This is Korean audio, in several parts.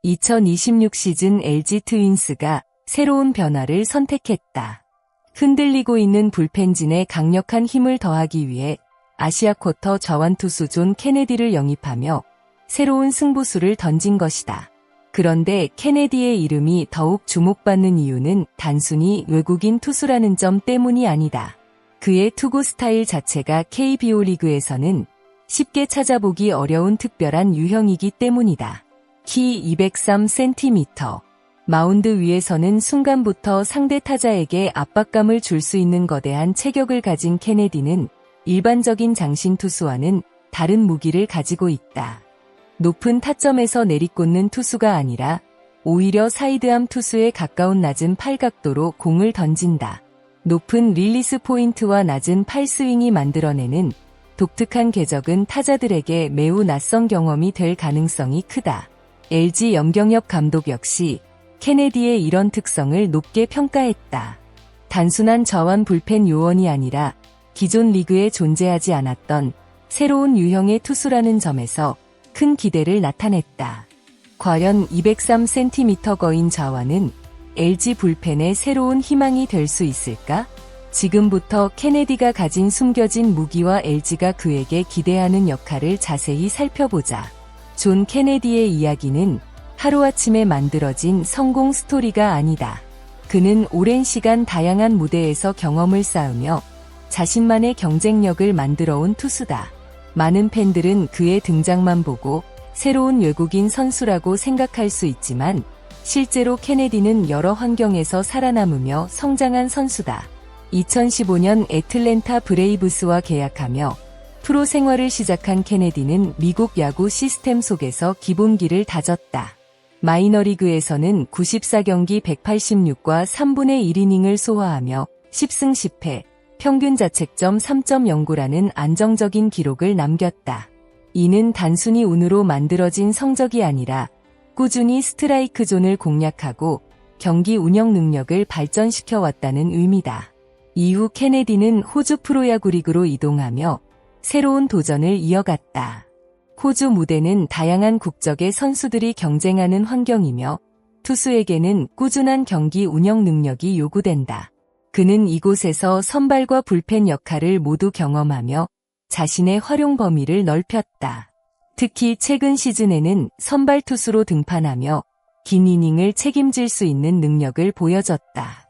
(2026) 시즌 LG 트윈스가 새로운 변화를 선택했다. 흔들리고 있는 불펜진에 강력한 힘을 더하기 위해 아시아 쿼터 좌완투수 존 케네디를 영입하며 새로운 승부수를 던진 것이다. 그런데 케네디의 이름이 더욱 주목받는 이유는 단순히 외국인 투수라는 점 때문이 아니다. 그의 투구 스타일 자체가 KBO 리그에서는 쉽게 찾아보기 어려운 특별한 유형이기 때문이다. 키 203cm. 마운드 위에서는 순간부터 상대 타자에게 압박감을 줄 수 있는 거대한 체격을 가진 케네디는 일반적인 장신 투수와는 다른 무기를 가지고 있다. 높은 타점에서 내리꽂는 투수가 아니라 오히려 사이드암 투수에 가까운 낮은 팔각도로 공을 던진다. 높은 릴리스 포인트와 낮은 팔스윙이 만들어내는 독특한 궤적은 타자들에게 매우 낯선 경험이 될 가능성이 크다. LG 염경엽 감독 역시 케네디의 이런 특성을 높게 평가했다. 단순한 좌완 불펜 요원이 아니라 기존 리그에 존재하지 않았던 새로운 유형의 투수라는 점에서 큰 기대를 나타냈다. 과연 203cm 거인 좌완은 LG 불펜의 새로운 희망이 될 수 있을까? 지금부터 케네디가 가진 숨겨진 무기와 LG가 그에게 기대하는 역할을 자세히 살펴보자. 존 케네디의 이야기는 하루아침에 만들어진 성공 스토리가 아니다. 그는 오랜 시간 다양한 무대에서 경험을 쌓으며 자신만의 경쟁력을 만들어온 투수다. 많은 팬들은 그의 등장만 보고 새로운 외국인 선수라고 생각할 수 있지만 실제로 케네디는 여러 환경에서 살아남으며 성장한 선수다. 2015년 애틀랜타 브레이브스와 계약하며 프로 생활을 시작한 케네디는 미국 야구 시스템 속에서 기본기를 다졌다. 마이너리그에서는 94경기 186과 3분의 1이닝을 소화하며 10승 10패, 평균 자책점 3.09라는 안정적인 기록을 남겼다. 이는 단순히 운으로 만들어진 성적이 아니라 꾸준히 스트라이크 존을 공략하고 경기 운영 능력을 발전시켜 왔다는 의미다. 이후 케네디는 호주 프로야구 리그로 이동하며 새로운 도전을 이어갔다. 호주 무대는 다양한 국적의 선수들이 경쟁하는 환경이며 투수에게는 꾸준한 경기 운영 능력이 요구된다. 그는 이곳에서 선발과 불펜 역할을 모두 경험하며 자신의 활용 범위를 넓혔다. 특히 최근 시즌에는 선발 투수로 등판하며 긴 이닝을 책임질 수 있는 능력을 보여줬다.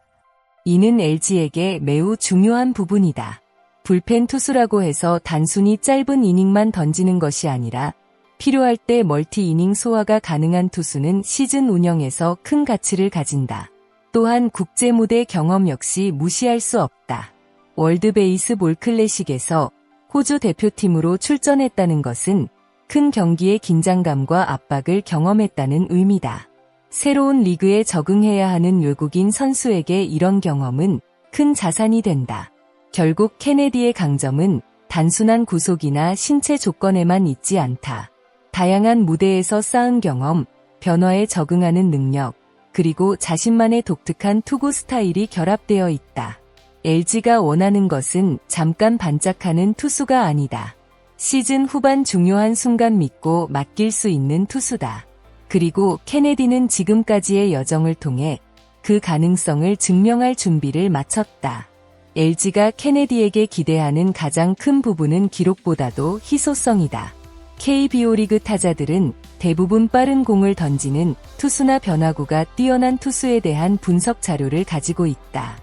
이는 LG에게 매우 중요한 부분이다. 불펜 투수라고 해서 단순히 짧은 이닝만 던지는 것이 아니라 필요할 때 멀티 이닝 소화가 가능한 투수는 시즌 운영에서 큰 가치를 가진다. 또한 국제 무대 경험 역시 무시할 수 없다. 월드 베이스볼 클래식에서 호주 대표팀으로 출전했다는 것은 큰 경기의 긴장감과 압박을 경험했다는 의미다. 새로운 리그에 적응해야 하는 외국인 선수에게 이런 경험은 큰 자산이 된다. 결국 케네디의 강점은 단순한 구속이나 신체 조건에만 있지 않다. 다양한 무대에서 쌓은 경험, 변화에 적응하는 능력, 그리고 자신만의 독특한 투구 스타일이 결합되어 있다. LG가 원하는 것은 잠깐 반짝하는 투수가 아니다. 시즌 후반 중요한 순간 믿고 맡길 수 있는 투수다. 그리고 케네디는 지금까지의 여정을 통해 그 가능성을 증명할 준비를 마쳤다. LG가 케네디에게 기대하는 가장 큰 부분은 기록보다도 희소성이다. KBO 리그 타자들은 대부분 빠른 공을 던지는 투수나 변화구가 뛰어난 투수에 대한 분석 자료를 가지고 있다.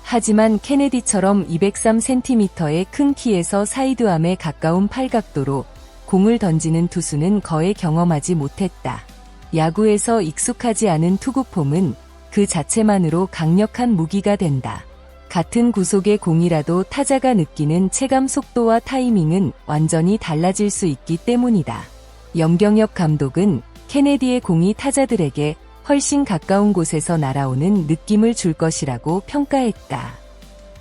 하지만 케네디처럼 203cm의 큰 키에서 사이드암에 가까운 팔각도로 공을 던지는 투수는 거의 경험하지 못했다. 야구에서 익숙하지 않은 투구폼은 그 자체만으로 강력한 무기가 된다. 같은 구속의 공이라도 타자가 느끼는 체감 속도와 타이밍은 완전히 달라질 수 있기 때문이다. 염경엽 감독은 케네디의 공이 타자들에게 훨씬 가까운 곳에서 날아오는 느낌을 줄 것이라고 평가했다.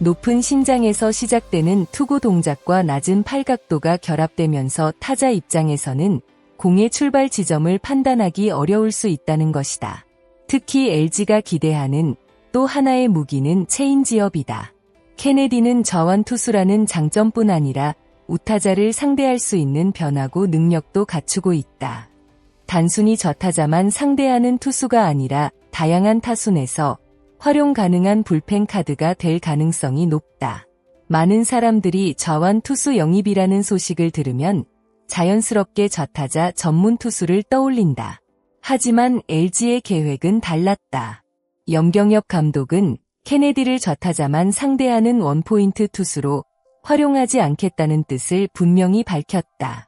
높은 신장에서 시작되는 투구 동작과 낮은 팔각도가 결합되면서 타자 입장에서는 공의 출발 지점을 판단하기 어려울 수 있다는 것이다. 특히 LG가 기대하는 또 하나의 무기는 체인지업이다. 케네디는 저완 투수라는 장점뿐 아니라 우타자를 상대할 수 있는 변화구 능력도 갖추고 있다. 단순히 저타자만 상대하는 투수가 아니라 다양한 타순에서 활용 가능한 불펜 카드가 될 가능성이 높다. 많은 사람들이 저완 투수 영입이라는 소식을 들으면 자연스럽게 저타자 전문 투수를 떠올린다. 하지만 LG의 계획은 달랐다. 염경엽 감독은 케네디를 저타자만 상대하는 원포인트 투수로 활용하지 않겠다는 뜻을 분명히 밝혔다.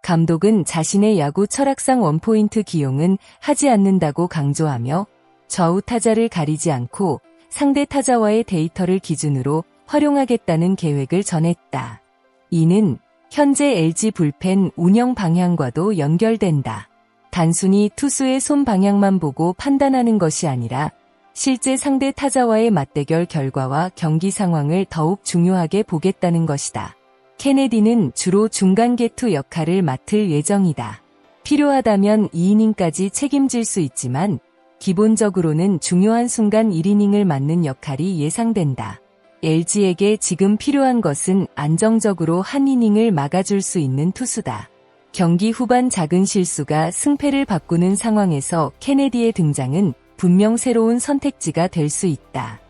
감독은 자신의 야구 철학상 원포인트 기용은 하지 않는다고 강조하며 좌우 타자를 가리지 않고 상대 타자와의 데이터를 기준으로 활용하겠다는 계획을 전했다. 이는 현재 LG 불펜 운영 방향과도 연결된다. 단순히 투수의 손 방향만 보고 판단하는 것이 아니라 실제 상대 타자와의 맞대결 결과와 경기 상황을 더욱 중요하게 보겠다는 것이다. 케네디는 주로 중간 개투 역할을 맡을 예정이다. 필요하다면 2이닝까지 책임질 수 있지만 기본적으로는 중요한 순간 1이닝을 맡는 역할이 예상된다. LG에게 지금 필요한 것은 안정적으로 한 이닝을 막아줄 수 있는 투수다. 경기 후반 작은 실수가 승패를 바꾸는 상황에서 케네디의 등장은 분명 새로운 선택지가 될 수 있다.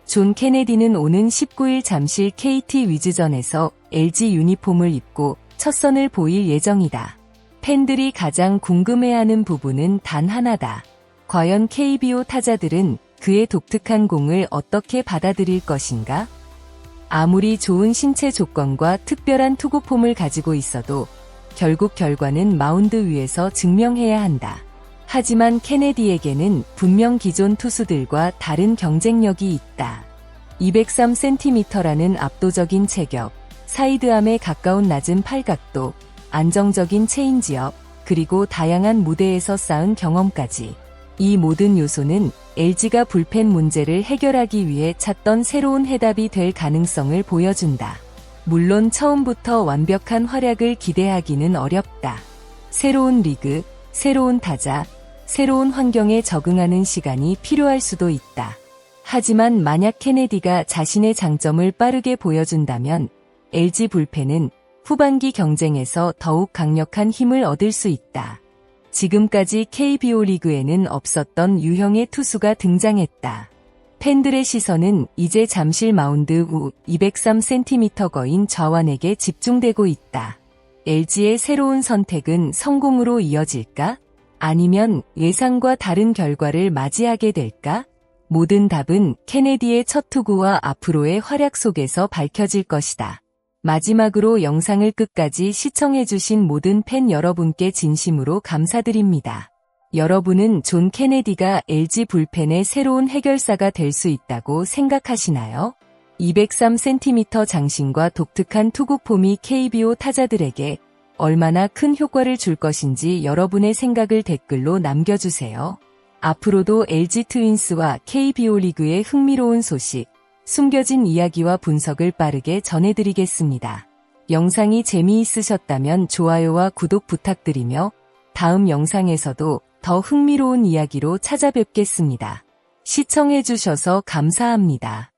존 케네디는 오는 19일 잠실 KT 위즈전에서 LG 유니폼을 입고 첫 선을 보일 예정이다. 팬들이 가장 궁금해하는 부분은 단 하나다. 과연 KBO 타자들은 그의 독특한 공을 어떻게 받아들일 것인가? 아무리 좋은 신체 조건과 특별한 투구폼을 가지고 있어도 결국 결과는 마운드 위에서 증명해야 한다. 하지만 케네디에게는 분명 기존 투수들과 다른 경쟁력이 있다. 203cm라는 압도적인 체격, 사이드암에 가까운 낮은 팔각도, 안정적인 체인지업, 그리고 다양한 무대에서 쌓은 경험까지. 이 모든 요소는 LG가 불펜 문제를 해결하기 위해 찾던 새로운 해답이 될 가능성을 보여준다. 물론 처음부터 완벽한 활약을 기대하기는 어렵다. 새로운 리그, 새로운 타자, 새로운 환경에 적응하는 시간이 필요할 수도 있다. 하지만 만약 케네디가 자신의 장점을 빠르게 보여준다면 LG 불펜은 후반기 경쟁에서 더욱 강력한 힘을 얻을 수 있다. 지금까지 KBO 리그에는 없었던 유형의 투수가 등장했다. 팬들의 시선은 이제 잠실 마운드 우 203cm 거인 저완에게 집중되고 있다. LG의 새로운 선택은 성공으로 이어질까? 아니면 예상과 다른 결과를 맞이하게 될까? 모든 답은 케네디의 첫 투구와 앞으로의 활약 속에서 밝혀질 것이다. 마지막으로 영상을 끝까지 시청해주신 모든 팬 여러분께 진심으로 감사드립니다. 여러분은 존 케네디가 LG 불펜의 새로운 해결사가 될 수 있다고 생각하시나요? 203cm 장신과 독특한 투구폼이 KBO 타자들에게 얼마나 큰 효과를 줄 것인지 여러분의 생각을 댓글로 남겨주세요. 앞으로도 LG 트윈스와 KBO 리그의 흥미로운 소식, 숨겨진 이야기와 분석을 빠르게 전해드리겠습니다. 영상이 재미있으셨다면 좋아요와 구독 부탁드리며 다음 영상에서도 더 흥미로운 이야기로 찾아뵙겠습니다. 시청해주셔서 감사합니다.